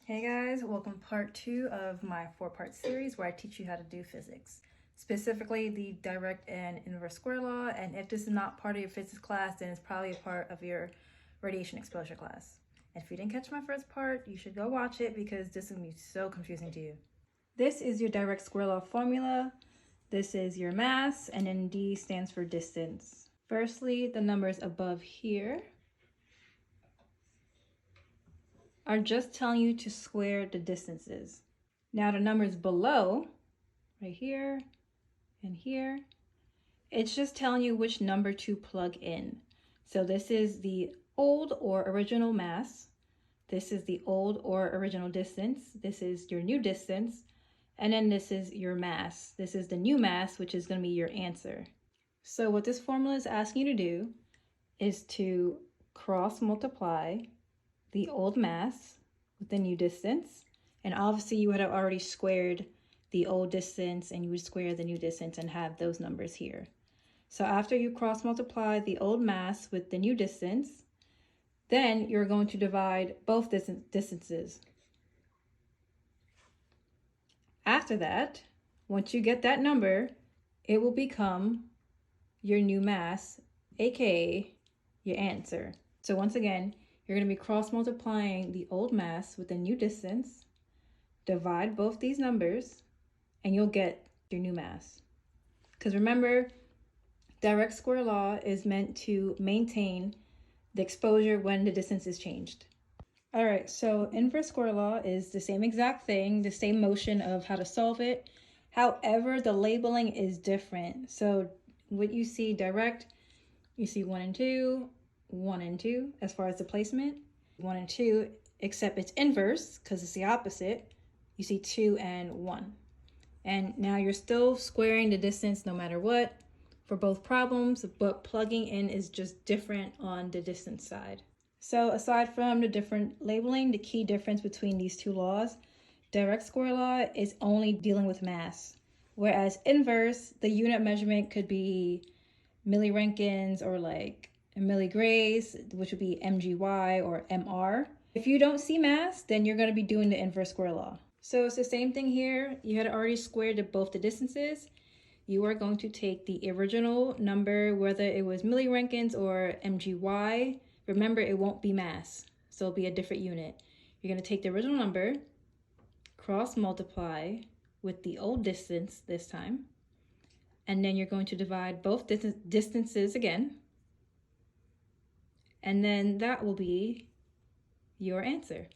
Hey guys, welcome to part 2 of my 4-part series where I teach you how to do physics. Specifically the direct and inverse square law, and if this is not part of your physics class, then it's probably a part of your radiation exposure class. And if you didn't catch my first part, you should go watch it because this is going to be so confusing to you. This is your direct square law formula. This is your mass, and then D stands for distance. Firstly, the numbers above here are just telling you to square the distances. Now the numbers below, right here and here, it's just telling you which number to plug in. So this is the old or original mass. This is the old or original distance. This is your new distance. And then this is your mass. This is the new mass, which is going to be your answer. So what this formula is asking you to do is to cross multiply the old mass with the new distance. And obviously you would have already squared the old distance and you would square the new distance and have those numbers here. So after you cross multiply the old mass with the new distance, then you're going to divide both distances. After that, once you get that number, it will become your new mass, aka your answer. So once again, you're going to be cross multiplying the old mass with the new distance, divide both these numbers, and you'll get your new mass. Because remember, direct square law is meant to maintain the exposure when the distance is changed. All right, so inverse square law is the same exact thing, the same motion of how to solve it. However, the labeling is different. So what you see direct, you see 1 and 2, 1 and 2 as far as the placement, 1 and 2, except it's inverse because it's the opposite. You see 2 and 1. And now you're still squaring the distance no matter what for both problems, but plugging in is just different on the distance side. So aside from the different labeling, the key difference between these two laws, direct square law is only dealing with mass, whereas inverse, the unit measurement could be milliroentgens or like milligrays, which would be MGY or MR. If you don't see mass, then you're going to be doing the inverse square law. So it's the same thing here. You had already squared both the distances. You are going to take the original number, whether it was milliroentgens or MGY. Remember, it won't be mass, so it'll be a different unit. You're going to take the original number, cross multiply with the old distance this time, and then you're going to divide both distances again, and then that will be your answer.